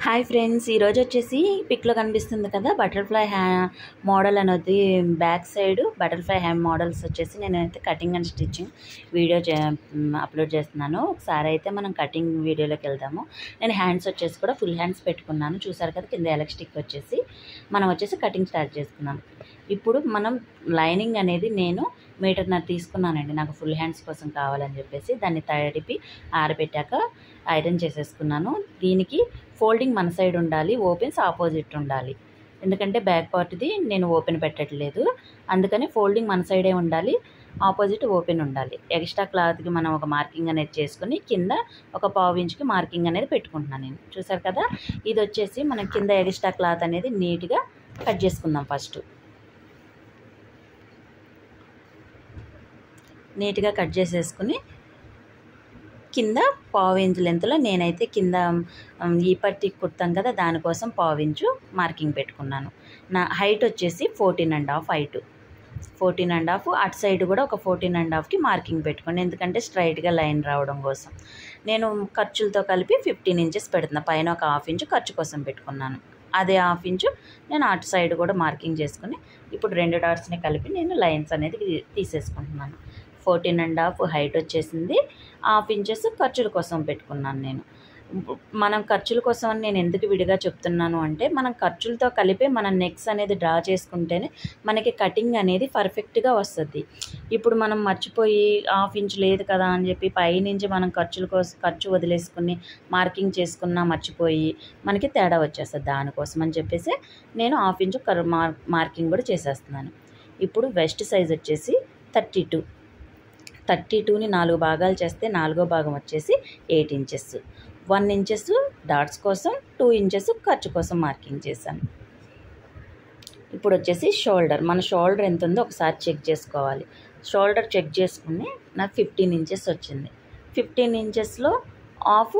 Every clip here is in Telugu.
హాయ్ ఫ్రెండ్స్, ఈరోజు వచ్చేసి పిక్లో కనిపిస్తుంది కదా బటర్ఫ్లై మోడల్ అనేది బ్యాక్ సైడ్ బటర్ఫ్లై హ్యామ్ మోడల్స్ వచ్చేసి నేనైతే cutting and stitching video upload చేస్తున్నాను. ఒకసారి అయితే మనం కటింగ్ వీడియోలోకి వెళ్దాము. నేను హ్యాండ్స్ వచ్చేసి కూడా ఫుల్ హ్యాండ్స్ పెట్టుకున్నాను. చూసారు కదా, కింద ఎలాస్టిక్ వచ్చేసి మనం వచ్చేసి కటింగ్ స్టార్ట్ చేసుకున్నాం. ఇప్పుడు మనం లైనింగ్ అనేది నేను 1.5 మీటర్ తీసుకున్నానండి. నాకు ఫుల్ హ్యాండ్స్ కోసం కావాలని చెప్పేసి దాన్ని తడిపి ఆరబెట్టాక ఐరన్ చేసేసుకున్నాను. దీనికి ఫోల్డింగ్ మన సైడ్ ఉండాలి, ఓపెన్స్ ఆపోజిట్ ఉండాలి. ఎందుకంటే బ్యాక్ పార్ట్ది నేను ఓపెన్ పెట్టట్లేదు, అందుకని ఫోల్డింగ్ మన సైడే ఉండాలి, ఆపోజిట్ ఓపెన్ ఉండాలి. ఎక్స్ట్రా క్లాత్కి మనం ఒక మార్కింగ్ అనేది చేసుకుని కింద ఒక 1/2 ఇంచుకి మార్కింగ్ అనేది పెట్టుకుంటున్నాను నేను. చూసారు కదా, ఇది వచ్చేసి మనం కింద ఎక్స్ట్రా క్లాత్ అనేది నీట్గా కట్ చేసుకుందాం. ఫస్ట్ నీట్గా కట్ చేసేసుకుని కింద 1/2 ఇంచు లెంత్లో నేనైతే కింద ఈ పట్టి కుడతాం కదా, దానికోసం 1/2 ఇంచు మార్కింగ్ పెట్టుకున్నాను. నా హైట్ వచ్చేసి 14.5 హైట్, 14.5. అటు సైడ్ కూడా ఒక 14.5కి మార్కింగ్ పెట్టుకోండి, ఎందుకంటే స్ట్రైట్గా లైన్ రావడం కోసం. నేను ఖర్చులతో కలిపి 15 ఇంచెస్ పెడుతున్నా. పైన ఒక 1/2 ఇంచు ఖర్చు కోసం పెట్టుకున్నాను. అదే 1/2 ఇంచు నేను అటు సైడ్ కూడా మార్కింగ్ చేసుకుని ఇప్పుడు 2 డాట్స్ని కలిపి నేను లైన్స్ అనేది తీసేసుకుంటున్నాను. 14.5 హైట్ వచ్చేసింది, 1/2 ఇంచెస్ ఖర్చుల కోసం పెట్టుకున్నాను నేను. మనం ఖర్చుల కోసం అని నేను ఎందుకు విడిగా చెప్తున్నాను అంటే, మనం ఖర్చులతో కలిపి మనం నెక్స్ అనేది డ్రా చేసుకుంటేనే మనకి కటింగ్ అనేది పర్ఫెక్ట్గా వస్తుంది. ఇప్పుడు మనం మర్చిపోయి 1/2 ఇంచు లేదు కదా అని చెప్పి పైనుంచి మనం ఖర్చు వదిలేసుకుని మార్కింగ్ చేసుకున్నా మర్చిపోయి మనకి తేడా వచ్చేస్తుంది. దానికోసం అని చెప్పేసి నేను 1/2 ఇంచు మార్కింగ్ కూడా చేసేస్తున్నాను. ఇప్పుడు వెస్ట్ సైజ్ వచ్చేసి 32ని 4 భాగాలు చేస్తే 4వ భాగం వచ్చేసి 8 ఇంచెస్. 1 ఇంచెస్ డాట్స్ కోసం, 2 ఇంచెస్ ఖర్చు కోసం మార్కింగ్ చేశాను. ఇప్పుడు వచ్చేసి షోల్డర్, మన షోల్డర్ ఎంత ఉందో ఒకసారి చెక్ చేసుకోవాలి. షోల్డర్ చెక్ చేసుకుని నాకు 15 ఇంచెస్ వచ్చింది. 15 ఇంచెస్లో హాఫ్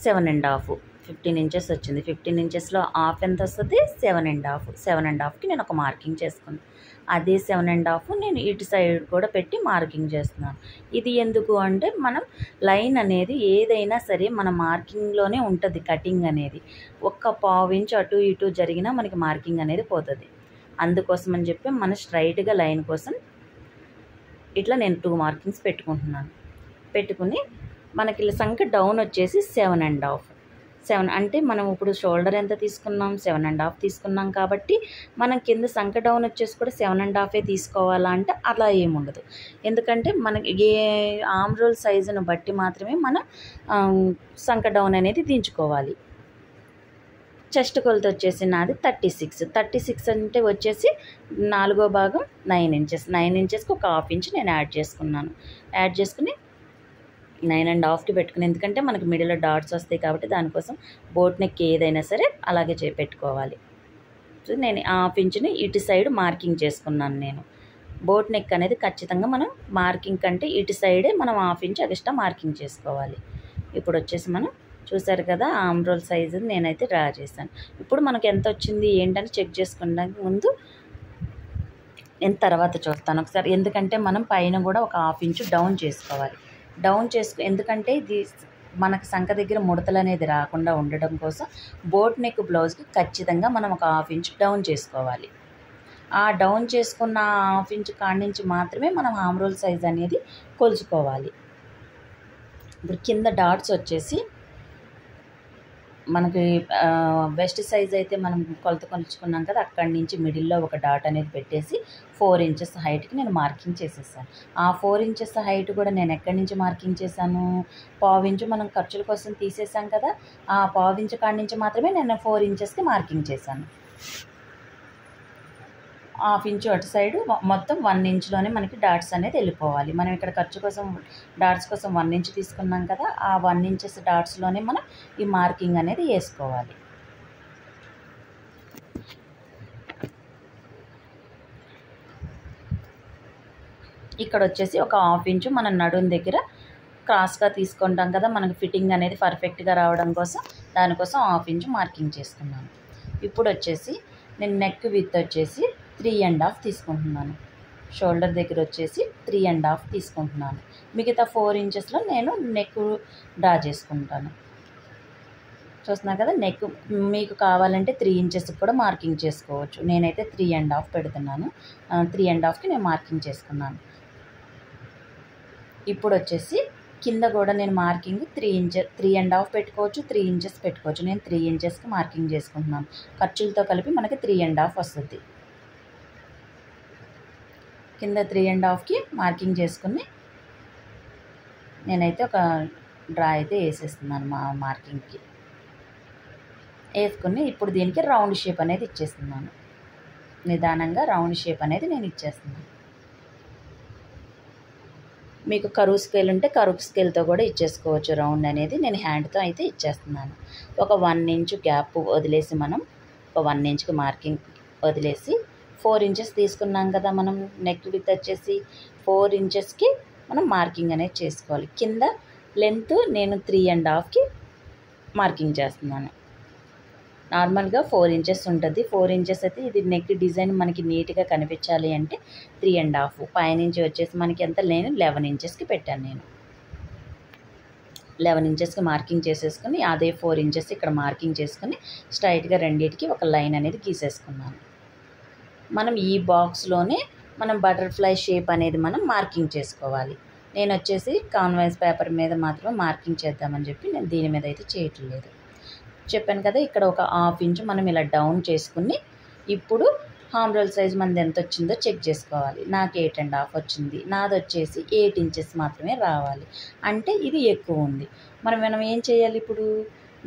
7.5, 15 ఇంచెస్ వచ్చింది. 15 ఇంచెస్లో హాఫ్ ఎంత వస్తుంది? 7.5. 7.5కి నేను ఒక మార్కింగ్ చేసుకున్నాను. అదే 7.5 నేను ఇటు సైడ్ కూడా పెట్టి మార్కింగ్ చేస్తున్నాను. ఇది ఎందుకు అంటే, మనం లైన్ అనేది ఏదైనా సరే మన మార్కింగ్లోనే ఉంటుంది. కటింగ్ అనేది ఒక్క 1/2 ఇంచు అటు ఇటు జరిగినా మనకి మార్కింగ్ అనేది పోతుంది. అందుకోసం అని చెప్పి మన స్ట్రైట్గా లైన్ కోసం ఇట్లా నేను 2 మార్కింగ్స్ పెట్టుకుంటున్నాను. పెట్టుకుని మనకి సంఖ్య డౌన్ వచ్చేసి 7.5. 7 అంటే మనం ఇప్పుడు షోల్డర్ ఎంత తీసుకున్నాం? 7.5 తీసుకున్నాం కాబట్టి మనం కింద సంఖ్య డౌన్ వచ్చేసి కూడా 7.5 తీసుకోవాలా అంటే అలా ఏముండదు. ఎందుకంటే మనకి ఏ ఆర్మ్ రోల్ సైజును బట్టి మాత్రమే మనం సంఖ్య డౌన్ అనేది దించుకోవాలి. చెస్ట్ కొలత వచ్చేసి నాది 36 అంటే వచ్చేసి 4వ భాగం 9 ఇంచెస్. 9 ఇంచెస్కి ఒక 1/2 ఇంచు నేను యాడ్ చేసుకున్నాను. యాడ్ చేసుకుని 9.5కి పెట్టుకుని, ఎందుకంటే మనకి మిడిల్లో డాట్స్ వస్తాయి కాబట్టి దానికోసం బోట్ నెక్ ఏదైనా సరే అలాగే పెట్టుకోవాలి. సో నేను 1/2 ఇంచుని ఇటు సైడ్ మార్కింగ్ చేసుకున్నాను. నేను బోట్ నెక్ అనేది ఖచ్చితంగా మనం మార్కింగ్ కంటే ఇటు సైడే మనం 1/2 ఇంచు ఎక్స్ట్రా మార్కింగ్ చేసుకోవాలి. ఇప్పుడు వచ్చేసి మనం చూసారు కదా, ఆర్మ్ రోల్ సైజు నేనైతే డ్రా చేశాను. ఇప్పుడు మనకు ఎంత వచ్చింది ఏంటని చెక్ చేసుకోవడానికి ముందు నేను తర్వాత చూస్తాను ఒకసారి, ఎందుకంటే మనం పైన కూడా ఒక 1/2 ఇంచు డౌన్ చేసుకోవాలి. ఎందుకంటే ఇది మనకు సంఖ దగ్గర ముడతలు అనేది రాకుండా ఉండడం కోసం బోట్ నెక్ బ్లౌజ్కి ఖచ్చితంగా మనం ఒక 1/2 ఇంచు డౌన్ చేసుకోవాలి. ఆ డౌన్ చేసుకున్న 1/2 ఇంచు కాడి నుంచి మాత్రమే మనం ఆర్మ్ రోల్ సైజ్ అనేది కొలుచుకోవాలి. ఇప్పుడు కింద డాట్స్ వచ్చేసి మనకి వెస్ట్ సైజ్ అయితే మనం కొలుచుకున్నాం కదా, అక్కడి నుంచి మిడిల్లో ఒక డాట్ అనేది పెట్టేసి 4 ఇంచెస్ హైట్కి నేను మార్కింగ్ చేసేసాను. ఆ 4 ఇంచెస్ హైట్ కూడా నేను ఎక్కడి నుంచి మార్కింగ్ చేశాను? 1/2 ఇంచు మనం ఖర్చుల కోసం తీసేసాం కదా, ఆ 1/2 ఇంచు కాడి నుంచి మాత్రమే నేను 4 ఇంచెస్కి మార్కింగ్ చేశాను. 1/2 ఇంచు అటు సైడు మొత్తం 1 ఇంచులోనే మనకి డాట్స్ అనేది వెళ్ళిపోవాలి. మనం ఇక్కడ ఖర్చు కోసం డాట్స్ కోసం 1 ఇంచు తీసుకున్నాం కదా, ఆ 1 ఇంచెస్ డాట్స్లోనే మనం ఈ మార్కింగ్ అనేది వేసుకోవాలి. ఇక్కడ వచ్చేసి ఒక 1/2 ఇంచు మనం నడుం దగ్గర క్రాస్గా తీసుకుంటాం కదా, మనకి ఫిట్టింగ్ అనేది పర్ఫెక్ట్గా రావడం కోసం, దానికోసం 1/2 ఇంచు మార్కింగ్ చేసుకున్నాను. ఇప్పుడు వచ్చేసి నేను నెక్ విత్ వచ్చేసి 3.5 తీసుకుంటున్నాను. షోల్డర్ దగ్గర వచ్చేసి 3.5 తీసుకుంటున్నాను. మిగతా 4 ఇంచెస్లో నేను నెక్ డ్రా చేసుకుంటాను. చూస్తున్నారు కదా, నెక్ మీకు కావాలంటే 3 ఇంచెస్కి కూడా మార్కింగ్ చేసుకోవచ్చు. నేనైతే 3.5 పెడుతున్నాను. 3.5కి నేను మార్కింగ్ చేసుకున్నాను. ఇప్పుడు వచ్చేసి కింద కూడా నేను మార్కింగ్ 3.5 పెట్టుకోవచ్చు, 3 ఇంచెస్ పెట్టుకోవచ్చు. నేను 3 ఇంచెస్కి మార్కింగ్ చేసుకుంటున్నాను. ఖర్చులతో కలిపి మనకి 3.5 వస్తుంది. కింద 3.5కి మార్కింగ్ చేసుకుని నేనైతే ఒక డ్రా అయితే వేసేస్తున్నాను మా మార్కింగ్కి. వేసుకుని ఇప్పుడు దీనికి రౌండ్ షేప్ అనేది ఇచ్చేస్తున్నాను. నిదానంగా రౌండ్ షేప్ అనేది నేను ఇచ్చేస్తున్నాను. మీకు కరువు స్కేల్ ఉంటే కరువు స్కేల్తో కూడా ఇచ్చేసుకోవచ్చు రౌండ్ అనేది. నేను హ్యాండ్తో అయితే ఇచ్చేస్తున్నాను. ఒక 1 ఇంచ్ గ్యాప్ వదిలేసి మనం ఒక 1 ఇంచ్కి మార్కింగ్ వదిలేసి 4 ఇంచెస్ తీసుకున్నాం కదా మనం. నెక్ విత్ వచ్చేసి 4 ఇంచెస్కి మనం మార్కింగ్ అనేది చేసుకోవాలి. కింద లెంత్ నేను 3.5కి మార్కింగ్ చేస్తున్నాను. నార్మల్గా 4 ఇంచెస్ ఉంటుంది. 4 ఇంచెస్ అయితే ఇది నెక్ డిజైన్ మనకి నీట్గా కనిపించాలి అంటే 3.5. పైనుంచి వచ్చేసి మనకి ఎంత నేను 11 ఇంచెస్కి పెట్టాను. నేను 11 ఇంచెస్కి మార్కింగ్ చేసేసుకుని అదే 4 ఇంచెస్ ఇక్కడ మార్కింగ్ చేసుకుని స్ట్రైట్గా రెండింటికి ఒక లైన్ అనేది గీసేసుకున్నాను. మనం ఈ బాక్స్లోనే మనం బటర్ఫ్లై షేప్ అనేది మనం మార్కింగ్ చేసుకోవాలి. నేను వచ్చేసి కాన్వాస్ పేపర్ మీద మాత్రమే మార్కింగ్ చేద్దామని చెప్పి నేను దీని మీద అయితే చేయట్లేదు. చెప్పాను కదా, ఇక్కడ ఒక 1/2 ఇంచు మనం ఇలా డౌన్ చేసుకుని ఇప్పుడు హామ్ రోల్ సైజ్ మనది ఎంత వచ్చిందో చెక్ చేసుకోవాలి. నాకు 8.5 వచ్చింది. నాది వచ్చేసి 8 ఇంచెస్ మాత్రమే రావాలి. అంటే ఇది ఎక్కువ ఉంది. మనం ఏం చేయాలి ఇప్పుడు?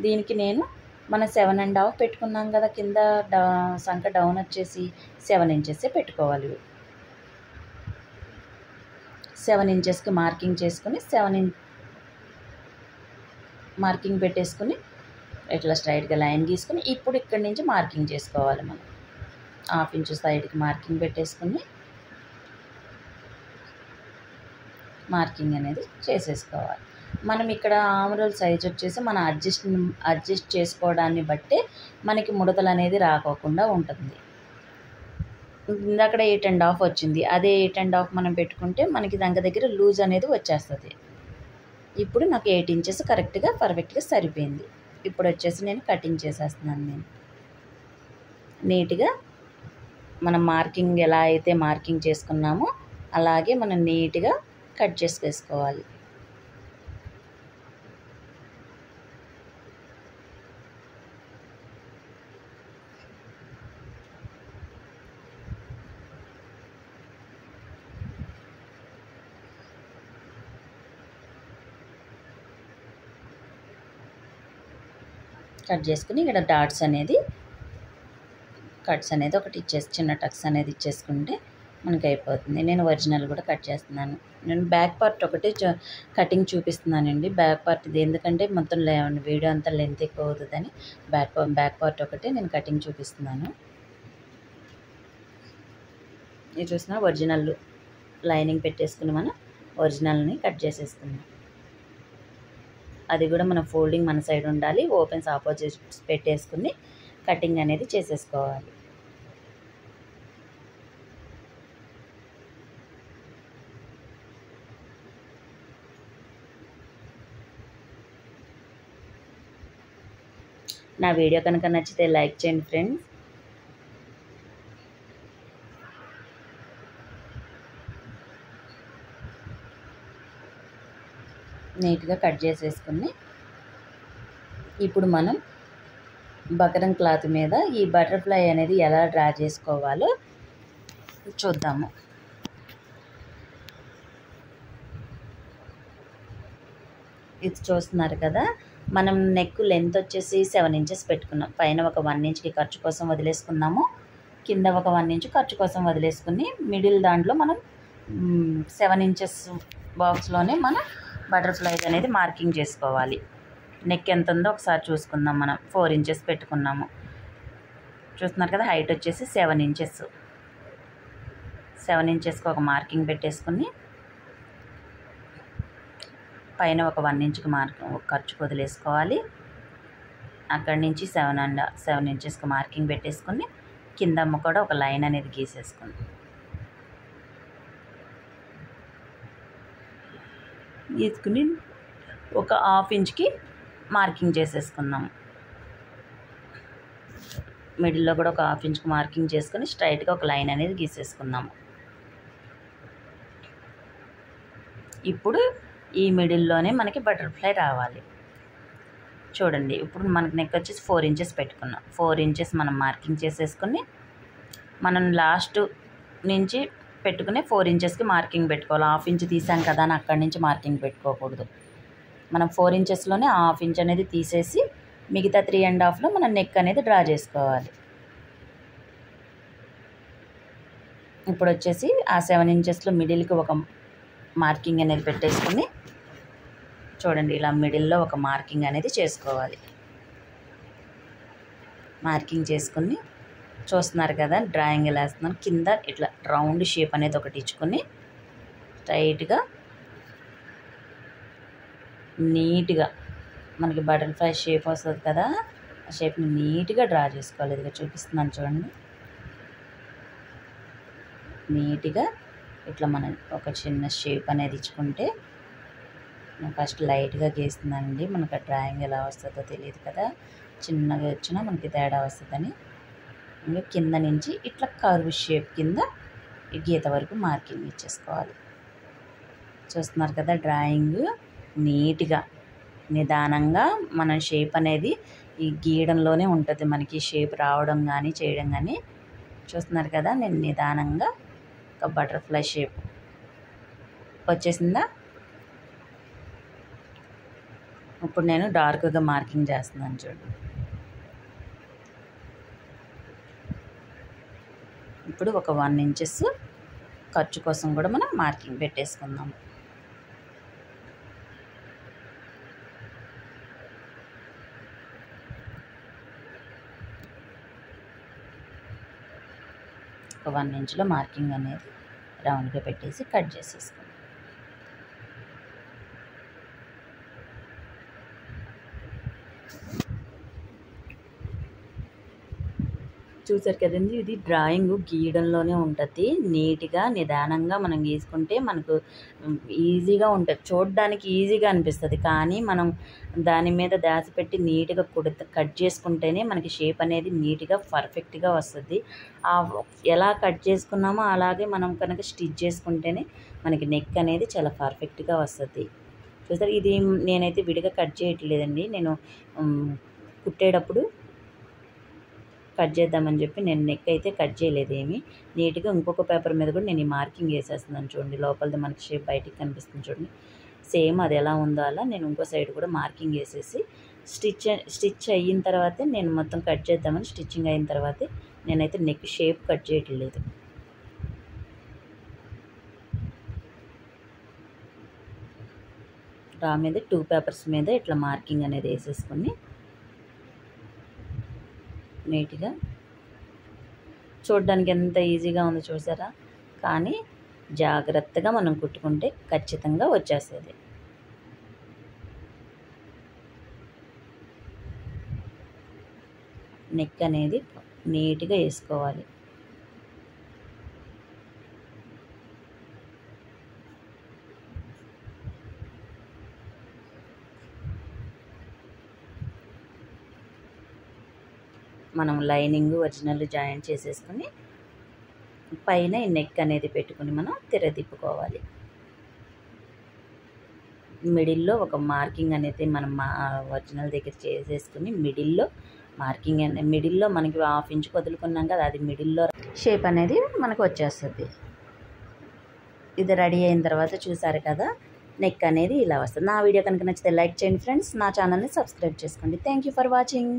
దీనికి నేను మనం 7.5 పెట్టుకున్నాం కదా, కింద సంక డౌన్ వచ్చేసి 7 ఇంచెస్ పెట్టుకోవాలి. 7 ఇంచెస్కి మార్కింగ్ చేసుకుని మార్కింగ్ పెట్టేసుకుని ఇట్లా స్ట్రైట్గా లైన్ గీసుకుని ఇప్పుడు ఇక్కడి నుంచి మార్కింగ్ చేసుకోవాలి. మనం 1/2 ఇంచు సైడ్కి మార్కింగ్ పెట్టేసుకుని మార్కింగ్ అనేది చేసేసుకోవాలి. మనం ఇక్కడ ఆర్మ్ రోల్ సైజ్ వచ్చేసి మనం అడ్జస్ట్ చేసుకోవడాన్ని బట్టే మనకి ముడతలు అనేది రాకోకుండా ఉంటుంది. ఇందాక 8.5 వచ్చింది. అదే 8.5 మనం పెట్టుకుంటే మనకి దగ్గర లూజ్ అనేది వచ్చేస్తుంది. ఇప్పుడు నాకు 8 ఇంచెస్ కరెక్ట్గా పర్ఫెక్ట్గా సరిపోయింది. ఇప్పుడు వచ్చేసి నేను కటింగ్ చేసేస్తున్నాను. నేను నీట్గా మనం మార్కింగ్ ఎలా అయితే మార్కింగ్ చేసుకున్నామో అలాగే మనం నీట్గా కట్ చేసుకేసుకోవాలి. కట్ చేసుకుని ఇక్కడ కట్స్ అనేది ఒకటి చిన్న టక్స్ అనేది ఇచ్చేసుకుంటే మనకి అయిపోతుంది. నేను ఒరిజినల్ కూడా కట్ చేస్తున్నాను. నేను బ్యాక్ పార్ట్ ఒకటి కటింగ్ చూపిస్తున్నానండి. బ్యాక్ పార్ట్ ఇది ఎందుకంటే మొత్తం వీడియో అంతా లెంత్ ఎక్కువ అవుతుందని బ్యాక్ పార్ట్ ఒకటి నేను కటింగ్ చూపిస్తున్నాను. ఇది చూసినా ఒరిజినల్ లైనింగ్ పెట్టేసుకుని మనం ఒరిజినల్ని కట్ చేసేసుకున్నాం. అది కూడా మన ఫోల్డింగ్ మన సైడ్ ఉండాలి. ఓపెన్స్ ఆపోజిట్స్ పెట్టేసుకుని కటింగ్ అనేది చేసేసుకోవాలి. నా వీడియో కనుక నచ్చితే లైక్ చేయండి ఫ్రెండ్స్. నీట్గా కట్ చేసేసుకుని ఇప్పుడు మనం బకరం క్లాత్ మీద ఈ బటర్ఫ్లై అనేది ఎలా డ్రా చేసుకోవాలో చూద్దాము. ఇది చూస్తున్నారు కదా, మనం నెక్ లెంత్ వచ్చేసి 7 ఇంచెస్ పెట్టుకున్నాం. పైన ఒక 1 ఇంచ్కి ఖర్చు కోసం వదిలేసుకున్నాము. కింద ఒక 1 ఇంచ్ ఖర్చు కోసం వదిలేసుకుని మిడిల్ దాంట్లో మనం 7 ఇంచెస్ బాక్స్లోనే మనం బటర్ఫ్లై అనేది మార్కింగ్ చేసుకోవాలి. నెక్ ఎంత ఉందో ఒకసారి చూసుకుందాం. మనం 4 ఇంచెస్ పెట్టుకున్నాము. చూస్తున్నారు కదా, హైట్ వచ్చేసి 7 ఇంచెస్. 7 ఇంచెస్కి ఒక మార్కింగ్ పెట్టేసుకుని పైన ఒక 1 ఇంచ్కి ఖర్చుకు వదిలేసుకోవాలి. అక్కడి నుంచి 7 ఇంచెస్కి మార్కింగ్ పెట్టేసుకుని కిందమ్మ కూడా ఒక లైన్ అనేది గీసేసుకుని గీసుకుని ఒక 1/2 ఇంచ్కి మార్కింగ్ చేసేసుకున్నాము. మిడిల్లో కూడా ఒక హాఫ్ ఇంచ్కి మార్కింగ్ చేసుకొని స్ట్రైట్గా ఒక లైన్ అనేది గీసేసుకుందాము. ఇప్పుడు ఈ మిడిల్లోనే మనకి బటర్ఫ్లై రావాలి. చూడండి, ఇప్పుడు మనకి నెక్ వచ్చేసి 4 ఇంచెస్ పెట్టుకున్నాం. 4 ఇంచెస్ మనం మార్కింగ్ చేసేసుకుని మనం లాస్ట్ నుంచి పెట్టుకుని 4 ఇంచెస్కి మార్కింగ్ పెట్టుకోవాలి. హాఫ్ ఇంచ్ తీసాం కదా అని అక్కడి నుంచి మార్కింగ్ పెట్టుకోకూడదు. మనం 4 ఇంచెస్లోనే హాఫ్ ఇంచ్ అనేది తీసేసి మిగతా 3.5లో మనం నెక్ అనేది డ్రా చేసుకోవాలి. ఇప్పుడు వచ్చేసి ఆ 7 ఇంచెస్లో మిడిల్కి ఒక మార్కింగ్ అనేది పెట్టేసుకుని చూడండి, ఇలా మిడిల్లో ఒక మార్కింగ్ అనేది చేసుకోవాలి. మార్కింగ్ చేసుకుని చూస్తున్నారు కదా, డ్రాయింగ్ ఎలా వేస్తున్నాను. కింద ఇట్లా రౌండ్ షేప్ అనేది ఒకటి ఇచ్చుకొని స్ట్రైట్గా నీట్గా మనకి బటర్ఫ్లై షేప్ వస్తుంది కదా, ఆ షేప్ని నీట్గా డ్రా చేసుకోవాలి. ఇదిగా చూపిస్తున్నాను చూడండి. నీట్గా ఇట్లా మనం ఒక చిన్న షేప్ అనేది ఇచ్చుకుంటే, నేను ఫస్ట్ లైట్గా గీస్తున్నానండి. మనకు ఆ డ్రాయింగ్ ఎలా వస్తుందో తెలియదు కదా, చిన్నగా వచ్చినా మనకి తేడా వస్తుందని. ఇంకా కింద నుంచి ఇట్లా కర్వ్ షేప్ కింద ఈ గీత వరకు మార్కింగ్ ఇచ్చేసుకోవాలి. చూస్తున్నారు కదా, డ్రాయింగ్ నీట్గా నిదానంగా మన షేప్ అనేది ఈ గీయడంలోనే ఉంటుంది. మనకి షేప్ రావడం కానీ చేయడం కానీ. చూస్తున్నారు కదా, నేను నిదానంగా ఒక బటర్ఫ్లై షేప్ వచ్చేసిందా. ఇప్పుడు నేను డార్క్గా మార్కింగ్ చేస్తున్నాను చూడండి. ఇప్పుడు ఒక 1 ఇంచెస్ ఖర్చు కోసం కూడా మనం మార్కింగ్ పెట్టేసుకుందాం. ఒక 1 ఇంచ్లో మార్కింగ్ అనేది రౌండ్గా పెట్టేసి కట్ చేసేసుకుందాం. చూసారు కదండి, ఇది డ్రాయింగ్ గీయడంలోనే ఉంటుంది. నీట్గా నిదానంగా మనం గీసుకుంటే మనకు ఈజీగా ఉంటుంది, చూడడానికి ఈజీగా అనిపిస్తుంది. కానీ మనం దాని మీద ధ్యాస పెట్టి నీట్గా కట్ చేసుకుంటేనే మనకి షేప్ అనేది నీట్గా పర్ఫెక్ట్గా వస్తుంది. ఎలా కట్ చేసుకున్నామో అలాగే మనం కనుక స్టిచ్ చేసుకుంటేనే మనకి నెక్ అనేది చాలా పర్ఫెక్ట్గా వస్తుంది. చూసారు, ఇది నేనైతే విడిగా కట్ చేయట్లేదండి. నేను కుట్టేటప్పుడు కట్ చేద్దామని చెప్పి నేను నెక్ అయితే కట్ చేయలేదు ఏమి. నీట్గా ఇంకొక పేపర్ మీద కూడా నేను ఈ మార్కింగ్ వేసేస్తున్నాను చూడండి. లోపలిది మనకి షేప్ బయటికి కనిపిస్తుంది చూడండి. సేమ్ అది ఎలా ఉందో అలా నేను ఇంకో సైడ్ కూడా మార్కింగ్ వేసేసి స్టిచ్ అయిన తర్వాతే నేను మొత్తం కట్ చేద్దామని, స్టిచ్చింగ్ అయిన తర్వాతే నేనైతే నెక్ షేప్ కట్ చేయట్లేదు. రా మీద 2 పేపర్స్ మీద ఇట్లా మార్కింగ్ అనేది వేసేసుకొని నీట్గా చూడడానికి ఎంత ఈజీగా ఉందో చూసారా. కానీ జాగ్రత్తగా మనం కుట్టుకుంటే ఖచ్చితంగా వచ్చేస్తుంది. నెక్ అనేది నీట్గా వేసుకోవాలి. మనం లైనింగ్ ఒరిజినల్ జాయింట్ చేసేసుకుని పైన ఈ నెక్ అనేది పెట్టుకుని మనం తిరదిప్పుకోవాలి. మిడిల్లో ఒక మార్కింగ్ అనేది మనం ఒరిజినల్ దగ్గర చేసేసుకుని మిడిల్లో మార్కింగ్ అనేది, మిడిల్లో మనకి హాఫ్ ఇంచ్ వదులుకున్నాం కదా, అది మిడిల్లో షేప్ అనేది మనకు వచ్చేస్తుంది. ఇది రెడీ అయిన తర్వాత చూసారు కదా, నెక్ అనేది ఇలా వస్తుంది. నా వీడియో కనుక నచ్చితే లైక్ చేయండి ఫ్రెండ్స్. నా ఛానల్ని సబ్స్క్రైబ్ చేసుకోండి. Thank you for watching.